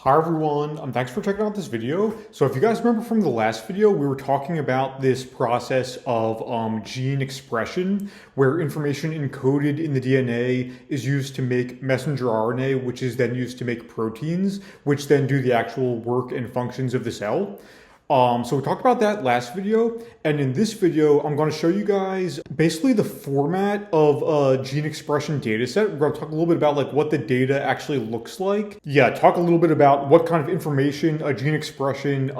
Hi everyone, thanks for checking out this video. So if you guys remember from the last video, we were talking about this process of gene expression, where information encoded in the DNA is used to make messenger RNA, which is then used to make proteins, which then do the actual work and functions of the cell. So we talked about that last video, and in this video, I'm going to show you guys basically the format of a gene expression data set. We're going to talk a little bit about like what the data actually looks like. Yeah, talk a little bit about what kind of information a gene expression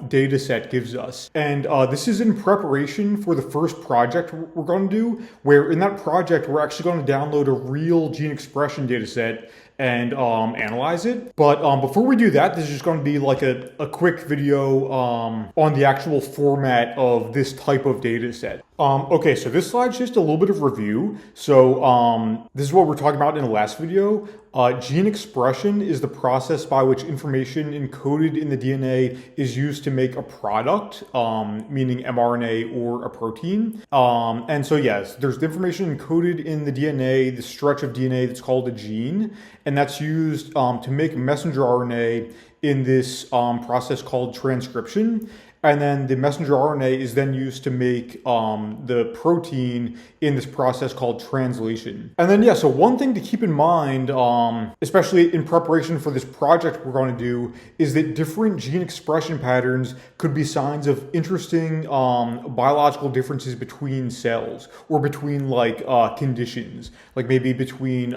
data set gives us. And this is in preparation for the first project we're going to do, where in that project, we're actually going to download a real gene expression data set and analyze it. But before we do that, this is just going to be like a quick video on the actual format of this type of data set. Okay, so this slide's just a little bit of review. So this is what we're talking about in the last video. Gene expression is the process by which information encoded in the DNA is used to make a product, meaning mRNA or a protein. And so yes, there's the information encoded in the DNA, the stretch of DNA that's called a gene, and that's used to make messenger RNA in this process called transcription. And then the messenger RNA is then used to make the protein in this process called translation. And then, yeah, so one thing to keep in mind, especially in preparation for this project we're going to do, is that different gene expression patterns could be signs of interesting biological differences between cells or between like conditions, like maybe between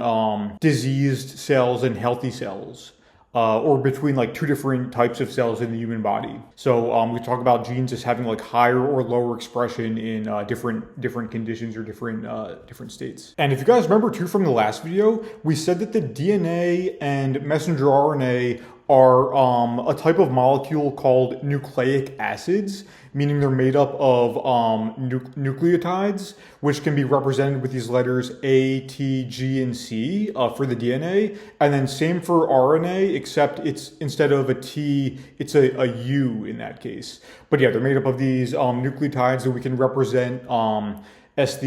diseased cells and healthy cells. Or between like two different types of cells in the human body. So we talk about genes as having like higher or lower expression in different conditions or different states. And if you guys remember too from the last video, we said that the DNA and messenger RNA are a type of molecule called nucleic acids, meaning they're made up of nucleotides, which can be represented with these letters A, T, G, and C for the DNA. And then same for RNA, except it's instead of a T, it's a U in that case. But yeah, they're made up of these nucleotides that we can represent as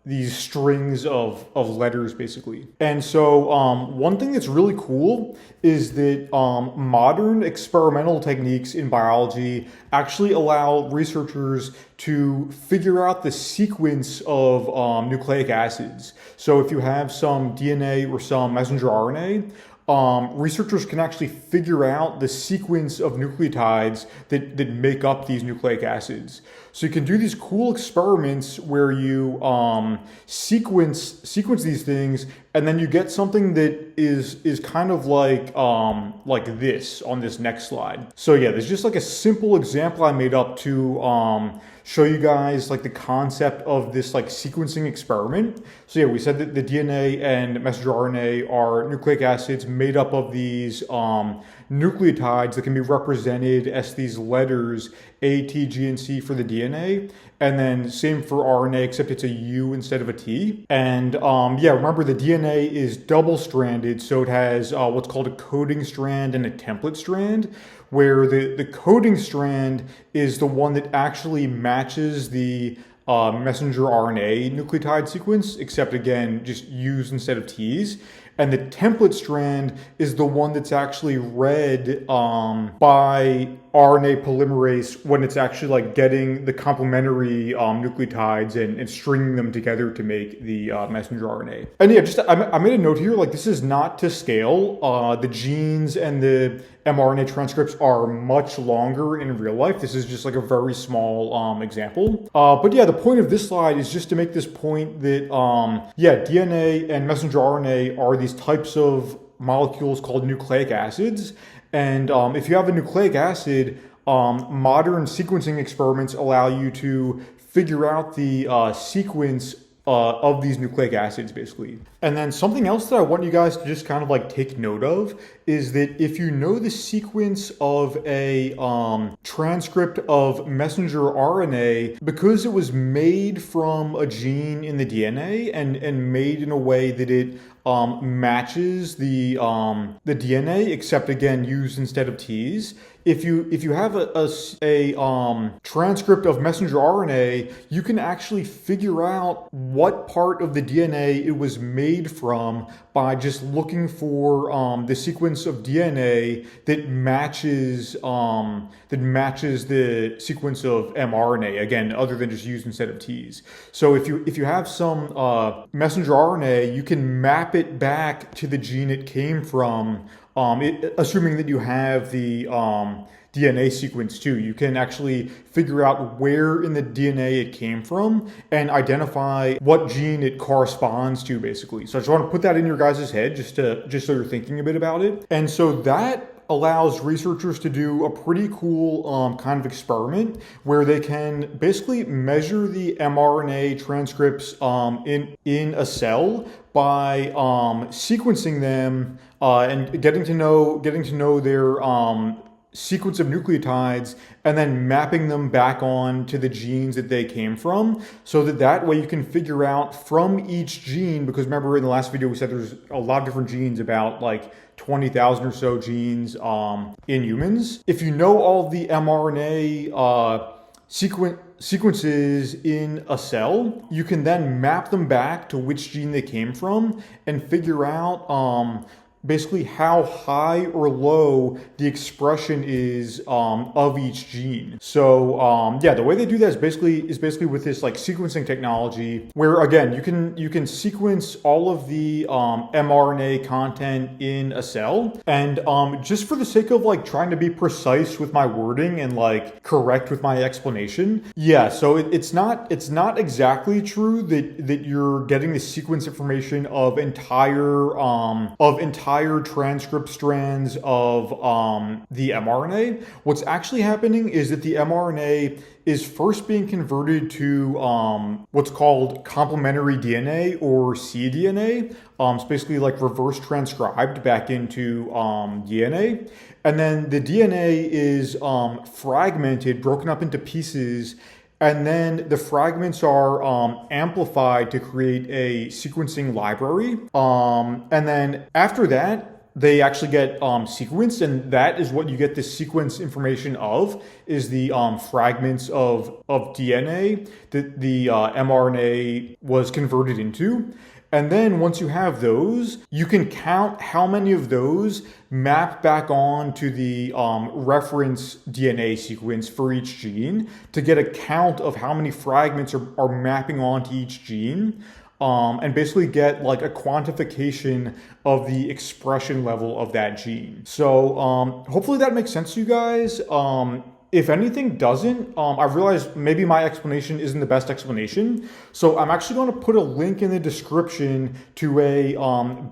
these strings of letters, basically. And so one thing that's really cool is that modern experimental techniques in biology actually allow researchers to figure out the sequence of nucleic acids. So if you have some DNA or some messenger RNA, researchers can actually figure out the sequence of nucleotides that make up these nucleic acids. So you can do these cool experiments where you sequence these things, and then you get something that is kind of like this on this next slide. So yeah, there's just like a simple example I made up to show you guys like the concept of this like sequencing experiment. So yeah, we said that the DNA and messenger RNA are nucleic acids made up of these nucleotides that can be represented as these letters A, T, G, and C for the DNA. And then same for RNA, except it's a U instead of a T. And yeah, remember the DNA is double-stranded, so it has what's called a coding strand and a template strand, where the coding strand is the one that actually matches the messenger RNA nucleotide sequence, except again, just U's instead of T's. And the template strand is the one that's actually read by RNA polymerase when it's actually like getting the complementary nucleotides and stringing them together to make the messenger RNA. And yeah, just I made a note here, like this is not to scale. The genes and the mRNA transcripts are much longer in real life. This is just like a very small example. But yeah, the point of this slide is just to make this point that yeah, DNA and messenger RNA are these types of molecules called nucleic acids. And if you have a nucleic acid, modern sequencing experiments allow you to figure out the sequence of these nucleic acids, basically. And then something else that I want you guys to just kind of like take note of is that if you know the sequence of a transcript of messenger RNA, because it was made from a gene in the DNA and made in a way that it matches the DNA, except again used instead of T's. If you have a transcript of messenger RNA, you can actually figure out what part of the DNA it was made made from by just looking for the sequence of DNA that matches the sequence of mRNA. Again, other than just U's instead of T's. So if you have some messenger RNA, you can map it back to the gene it came from, assuming that you have the DNA sequence too. You can actually figure out where in the DNA it came from and identify what gene it corresponds to, basically. So I just want to put that in your guys' head just so you're thinking a bit about it. And so that allows researchers to do a pretty cool kind of experiment where they can basically measure the mRNA transcripts in a cell by sequencing them and getting to know their sequence of nucleotides and then mapping them back on to the genes that they came from, so that way you can figure out from each gene, because remember in the last video we said there's a lot of different genes, about like 20,000 or so genes in humans. If you know all the mRNA sequences in a cell, you can then map them back to which gene they came from and figure out basically how high or low the expression is of each gene. So yeah, the way they do that is basically with this like sequencing technology, where again you can sequence all of the mRNA content in a cell, and just for the sake of like trying to be precise with my wording and like correct with my explanation, yeah, so it's not exactly true that you're getting the sequence information of entire transcript strands of the mRNA. What's actually happening is that the mRNA is first being converted to what's called complementary DNA or cDNA. It's basically like reverse transcribed back into DNA. And then the DNA is fragmented, broken up into pieces, and then the fragments are amplified to create a sequencing library. And then after that, they actually get sequenced, and that is what you get the sequence information of, is the fragments of DNA that the mRNA was converted into. And then once you have those, you can count how many of those map back on to the reference DNA sequence for each gene to get a count of how many fragments are mapping onto each gene. And basically get like a quantification of the expression level of that gene. So hopefully that makes sense to you guys. If anything doesn't, I realize maybe my explanation isn't the best explanation. So I'm actually going to put a link in the description to a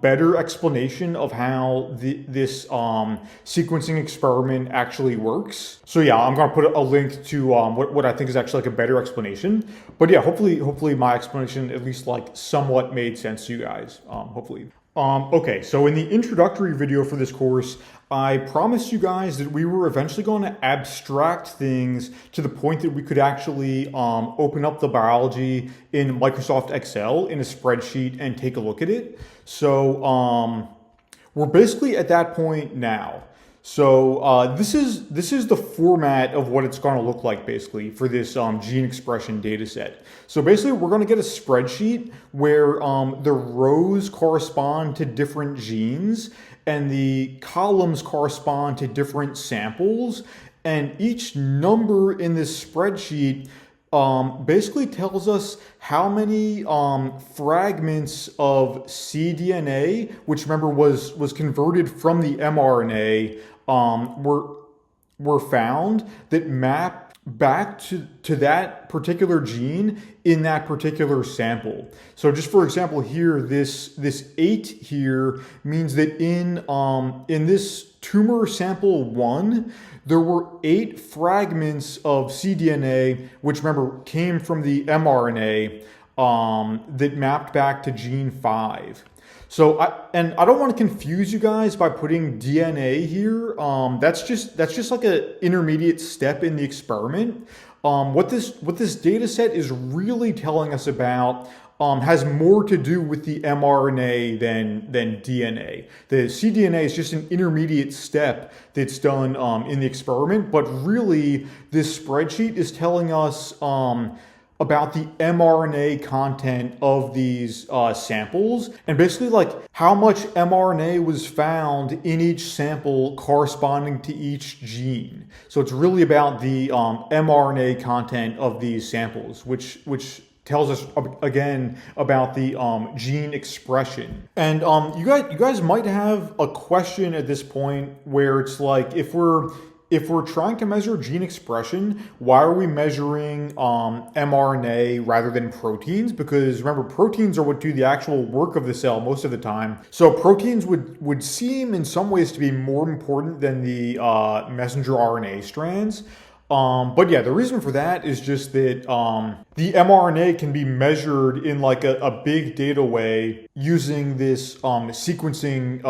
better explanation of how this sequencing experiment actually works. So yeah, I'm going to put a link to what I think is actually like a better explanation. But yeah, hopefully my explanation at least like somewhat made sense to you guys, hopefully. Okay, so in the introductory video for this course, I promised you guys that we were eventually going to abstract things to the point that we could actually open up the biology in Microsoft Excel in a spreadsheet and take a look at it. So we're basically at that point now. So this is the format of what it's going to look like basically for this gene expression data set. So basically we're going to get a spreadsheet where the rows correspond to different genes and the columns correspond to different samples, and each number in this spreadsheet basically tells us how many fragments of cDNA, which remember was converted from the mRNA, were found that map back to that particular gene in that particular sample. So just for example here, this 8 here means that in this tumor sample 1, there were 8 fragments of cDNA, which remember came from the mRNA, that mapped back to gene 5. So I don't want to confuse you guys by putting DNA here. That's just like an intermediate step in the experiment. What this data set is really telling us about has more to do with the mRNA than DNA. The cDNA is just an intermediate step that's done in the experiment, but really this spreadsheet is telling us about the mRNA content of these samples, and basically like how much mRNA was found in each sample corresponding to each gene. So it's really about the mRNA content of these samples, which tells us again about the gene expression. And you guys might have a question at this point where it's like, if we're trying to measure gene expression, why are we measuring mRNA rather than proteins? Because remember, proteins are what do the actual work of the cell most of the time. So proteins would seem in some ways to be more important than the messenger RNA strands. But yeah, the reason for that is just that the mRNA can be measured in like a big data way using this sequencing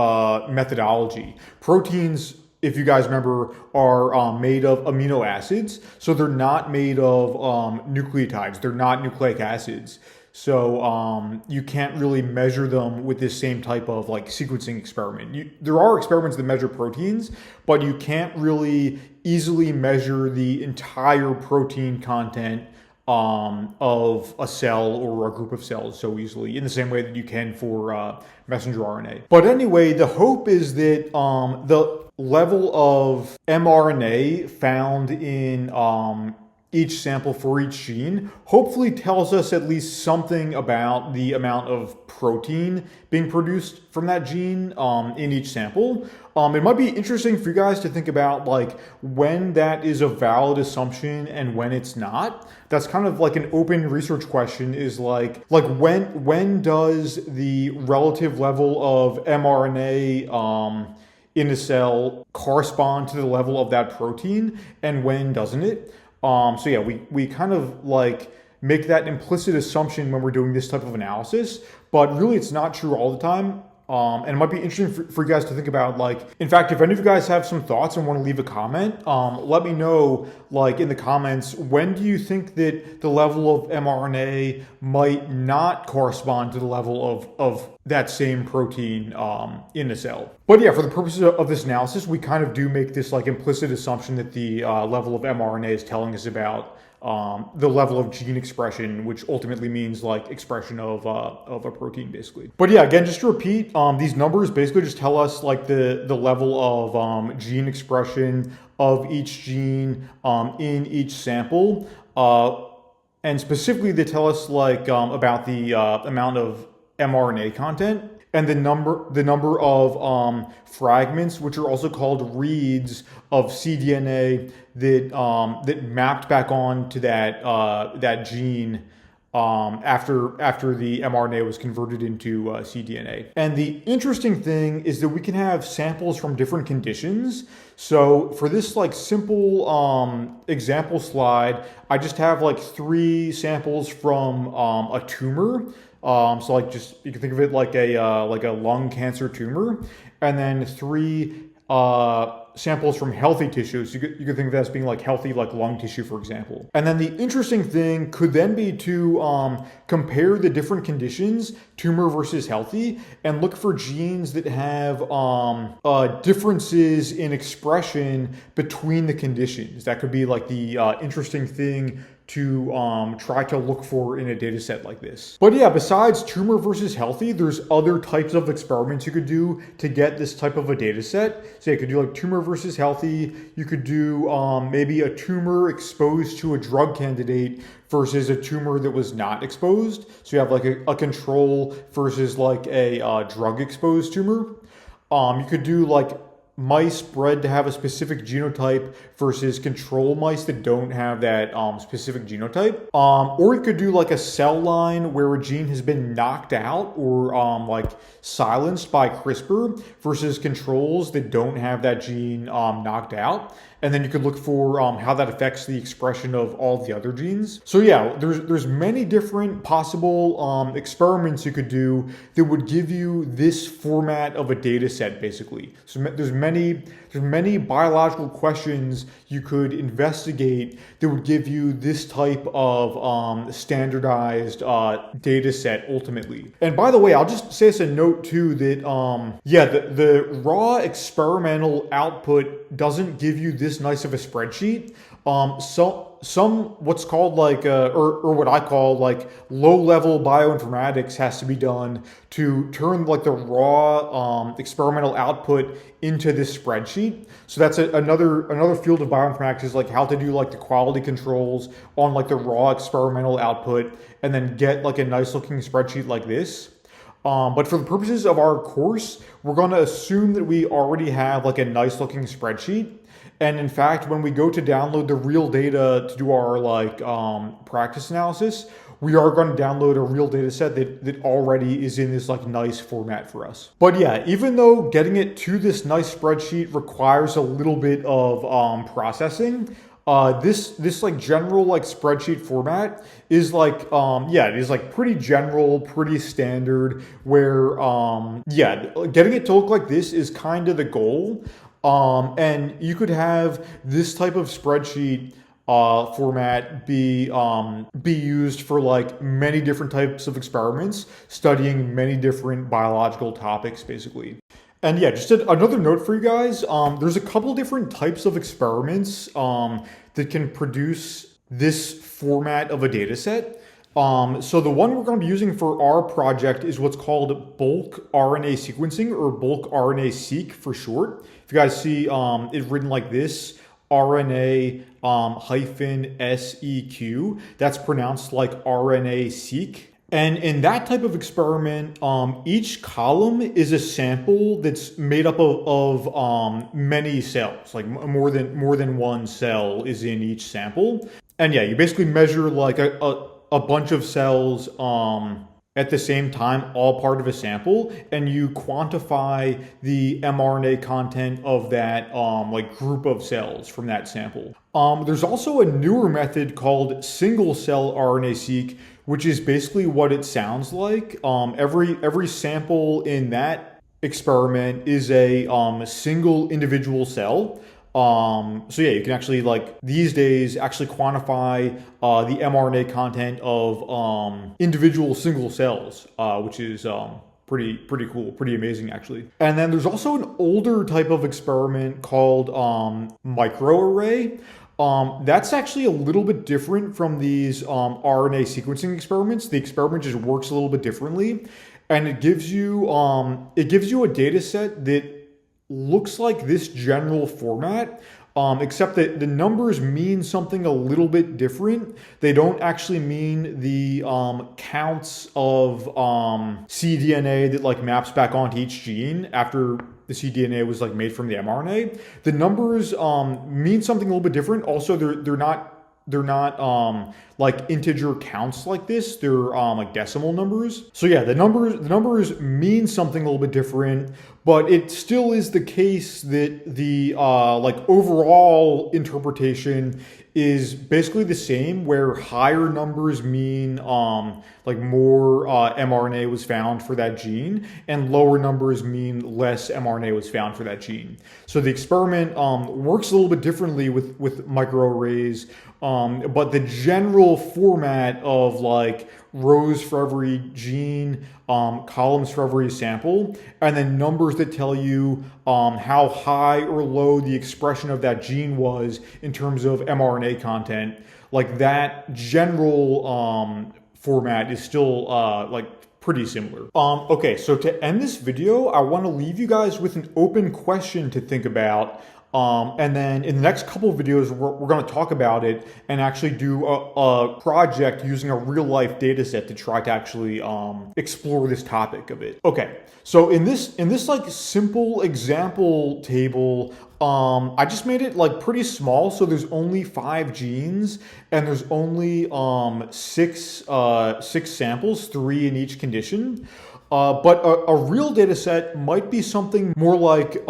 methodology. Proteins, if you guys remember, are made of amino acids, so they're not made of nucleotides. They're not nucleic acids. So you can't really measure them with this same type of like sequencing experiment. There are experiments that measure proteins, but you can't really easily measure the entire protein content of a cell or a group of cells so easily in the same way that you can for messenger RNA. But anyway, the hope is that the level of mRNA found in each sample for each gene hopefully tells us at least something about the amount of protein being produced from that gene in each sample. It might be interesting for you guys to think about like when that is a valid assumption and when it's not. That's kind of like an open research question, is like when does the relative level of mRNA in a cell correspond to the level of that protein, and when doesn't it? So yeah, we kind of like make that implicit assumption when we're doing this type of analysis, but really it's not true all the time. And it might be interesting for you guys to think about, like, in fact, if any of you guys have some thoughts and want to leave a comment, let me know, like, in the comments, when do you think that the level of mRNA might not correspond to the level of that same protein in the cell? But yeah, for the purposes of this analysis, we kind of do make this, like, implicit assumption that the level of mRNA is telling us about the level of gene expression, which ultimately means like expression of a protein, basically. But yeah, again, just to repeat, these numbers basically just tell us like the level of gene expression of each gene in each sample, and specifically they tell us like about the amount of mRNA content and the number of fragments, which are also called reads of cDNA that mapped back on to that gene after the mRNA was converted into cDNA. And the interesting thing is that we can have samples from different conditions. So for this like simple example slide, I just have like 3 samples from a tumor. So like just, you can think of it like a lung cancer tumor, and then 3 samples from healthy tissues. You could think of that as being like healthy, like lung tissue, for example. And then the interesting thing could then be to compare the different conditions, tumor versus healthy, and look for genes that have differences in expression between the conditions. That could be like the interesting thing to try to look for in a data set like this. But yeah, besides tumor versus healthy, there's other types of experiments you could do to get this type of a data set. So you could do like tumor versus healthy. You could do maybe a tumor exposed to a drug candidate versus a tumor that was not exposed. So you have like a control versus like a drug exposed tumor. You could do like mice bred to have a specific genotype versus control mice that don't have that specific genotype. Or you could do like a cell line where a gene has been knocked out or like silenced by CRISPR versus controls that don't have that gene knocked out. And then you could look for how that affects the expression of all the other genes. So yeah, there's many different possible experiments you could do that would give you this format of a data set, basically. So there's many biological questions you could investigate that would give you this type of standardized data set ultimately. And by the way, I'll just say as a note too that yeah, the raw experimental output doesn't give you this nice of a spreadsheet. what's called like or what I call like low-level bioinformatics has to be done to turn like the raw experimental output into this spreadsheet. So that's another field of bioinformatics, is like how to do like the quality controls on like the raw experimental output and then get like a nice looking spreadsheet like this. But for the purposes of our course, we're going to assume that we already have like a nice looking spreadsheet. And in fact, when we go to download the real data to do our like practice analysis, we are going to download a real data set that already is in this like nice format for us. But yeah, even though getting it to this nice spreadsheet requires a little bit of processing, this like general like spreadsheet format is like it is like pretty general, pretty standard, where getting it to look like this is kind of the goal. And you could have this type of spreadsheet format be used for like many different types of experiments, studying many different biological topics, basically. And yeah, just another note for you guys, there's a couple different types of experiments that can produce this format of a data set. So the one we're going to be using for our project is what's called bulk RNA sequencing, or bulk RNA-seq for short. If you guys see it written like this, RNA -SEQ, that's pronounced like RNA-seq. And in that type of experiment, each column is a sample that's made up of many cells, like more than one cell is in each sample. And yeah, you basically measure like a bunch of cells at the same time, all part of a sample, and you quantify the mRNA content of that like group of cells from that sample. There's also a newer method called single cell RNA-seq, which is basically what it sounds like. Every sample in that experiment is a single individual cell. So yeah, you can actually like these days actually quantify the mRNA content of individual single cells, which is pretty cool, pretty amazing actually. And then there's also an older type of experiment called microarray. That's actually a little bit different from these RNA sequencing experiments. The experiment just works a little bit differently, and it gives you a data set that looks like this general format, except that the numbers mean something a little bit different. They don't actually mean the counts of cDNA that like maps back onto each gene after the cDNA was like made from the mRNA. The numbers mean something a little bit different. Also, they're not like integer counts like this. They're like decimal numbers. So yeah, the numbers mean something a little bit different, but it still is the case that the like overall interpretation is basically the same, where higher numbers mean like more mRNA was found for that gene, and lower numbers mean less mRNA was found for that gene. So the experiment works a little bit differently with microarrays, but the general format of like rows for every gene, columns for every sample, and then numbers that tell you how high or low the expression of that gene was in terms of mRNA content. Like that general format is still like pretty similar. Okay, so to end this video, I want to leave you guys with an open question to think about. And then in the next couple of videos, we're going to talk about it and actually do a project using a real life data set to try to actually explore this topic a bit. Okay, so in this like simple example table, I just made it like pretty small. So there's only 5 genes and there's only 6 samples, 3 in each condition. But a real data set might be something more like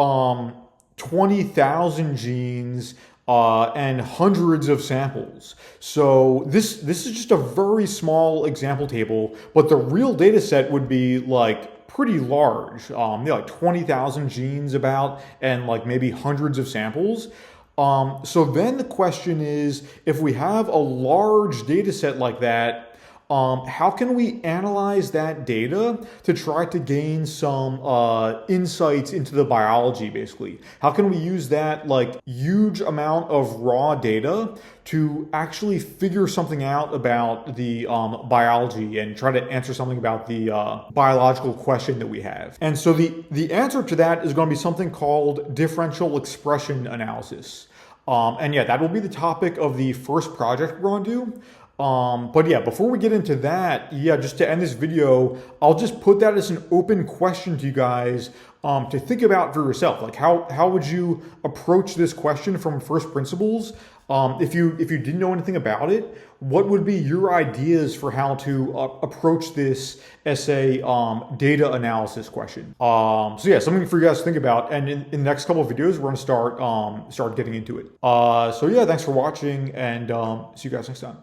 20,000 genes and hundreds of samples. So this is just a very small example table, but the real data set would be like pretty large, like 20,000 genes about, and like maybe hundreds of samples. So then the question is, if we have a large data set like that, how can we analyze that data to try to gain some insights into the biology, basically? How can we use that like huge amount of raw data to actually figure something out about the biology and try to answer something about the biological question that we have? And so the answer to that is going to be something called differential expression analysis. And yeah, that will be the topic of the first project we're going to do. But yeah, before we get into that, yeah, just to end this video, I'll just put that as an open question to you guys to think about for yourself. Like how would you approach this question from first principles? If you didn't know anything about it, what would be your ideas for how to approach this as a data analysis question? So yeah, something for you guys to think about. And in the next couple of videos, we're going to start getting into it. So yeah, thanks for watching, and see you guys next time.